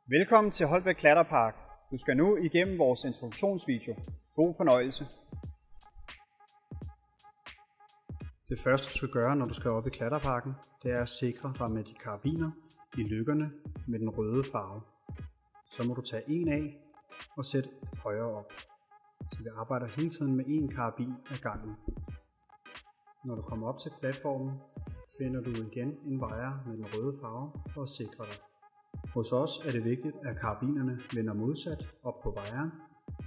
Velkommen til Holbæk Klatrepark. Du skal nu igennem vores introduktionsvideo. God fornøjelse. Det første du skal gøre, når du skal op i klatreparken, det er at sikre dig med de karabiner i lykkerne med den røde farve. Så må du tage en af og sætte højere op. Så vi arbejder hele tiden med en karabin ad gangen. Når du kommer op til platformen, finder du igen en wire med den røde farve for at sikre dig. Hos os er det vigtigt, at karabinerne vender modsat op på wiren.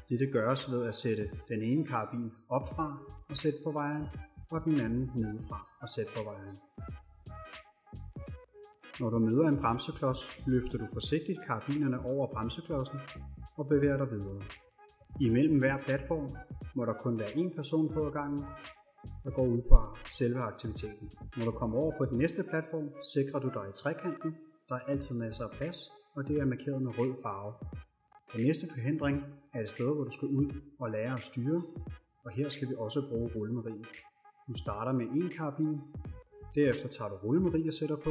Dette gøres ved at sætte den ene karabin op fra og sætte på wiren, og den anden nedefra og sætte på wiren. Når du møder en bremseklods, løfter du forsigtigt karabinerne over bremseklodsen og bevæger dig videre. Imellem hver platform må der kun være én person på ad gangen, der går ud på selve aktiviteten. Når du kommer over på den næste platform, sikrer du dig i trekanten. Der er altid masser af plads, og det er markeret med rød farve. Den næste forhindring er et sted, hvor du skal ud og lære at styre, og her skal vi også bruge rullemarie. Du starter med en karabin, derefter tager du rullemarie og sætter på,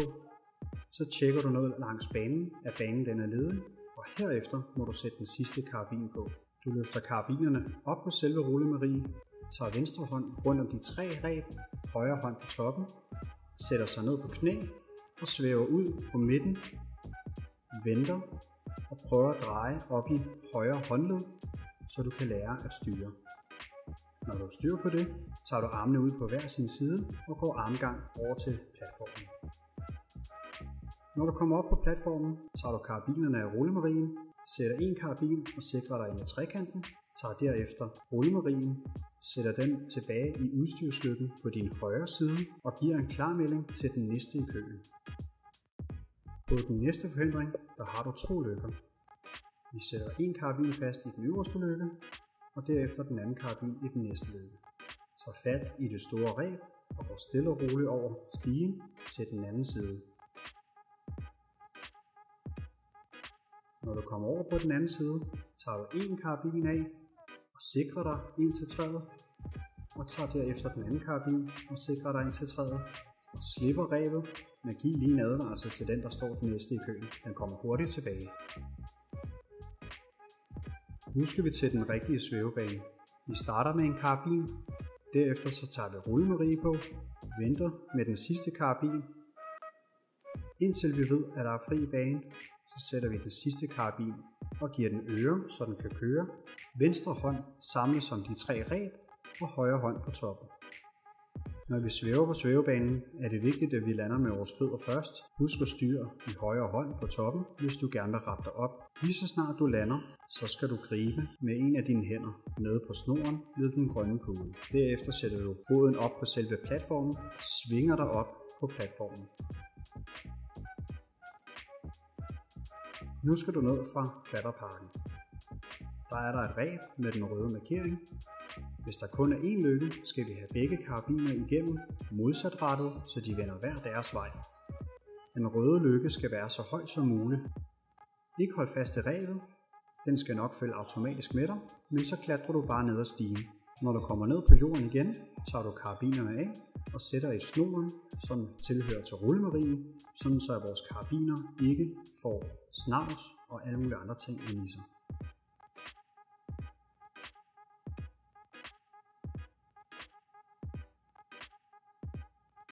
så tjekker du noget langs banen, at banen den er ledig, og herefter må du sætte den sidste karabin på. Du løfter karabinerne op på selve rullemarie, tager venstre hånd rundt om de 3 reb, højre hånd på toppen, sætter sig ned på knæ og svæver ud på midten, venter og prøver at dreje op i højre håndled, så du kan lære at styre. Når du har styr på det, tager du armene ud på hver sin side og går armgang over til platformen. Når du kommer op på platformen, tager du karabinerne af rullemarien, sætter en karabin og sikrer dig ind i trekanten, tager derefter rullemarien, sætter den tilbage i udstyrslykken på din højre side og giver en klarmelding til den næste i køen. På den næste forhindring, der har du 2 lykker. Vi sætter en karabin fast i den øverste lykke, og derefter den anden karabin i den næste lykke. Tager fat i det store reb og går stille og roligt over stigen til den anden side. Når du kommer over på den anden side, tager du en karabin af og sikrer dig ind til træet, og tager derefter den anden karabin og sikrer dig ind til træet, og slipper rebet, men giv lige en advarsel til den, der står den næste i køen. Den kommer hurtigt tilbage. Nu skal vi til den rigtige svævebane. Vi starter med en karabin, derefter så tager vi rullemarie på, venter med den sidste karabin, indtil vi ved, at der er fri bane, så sætter vi den sidste karabin og giver den øre, så den kan køre. Venstre hånd samles om de 3 reb og højre hånd på toppen. Når vi svæver på svævebanen, er det vigtigt, at vi lander med vores fødder først. Husk at styre i højre hånd på toppen, hvis du gerne vil rette dig op. Lige så snart du lander, så skal du gribe med en af dine hænder nede på snoren ved den grønne kugle. Derefter sætter du foden op på selve platformen og svinger dig op på platformen. Nu skal du ned fra klatreparken. Der er der et reb med den røde markering. Hvis der kun er én lykke, skal vi have begge karabiner igennem modsatrettet, så de vender hver deres vej. Den røde lykke skal være så høj som muligt. Ikke hold fast i rebet, den skal nok følge automatisk med dig, men så klatrer du bare ned ad stigen. Når du kommer ned på jorden igen, tager du karabinerne af og sætter i snoren, som tilhører til rullemarien, sådan så vores karabiner ikke får snavs og alle mulige andre ting ind i sig.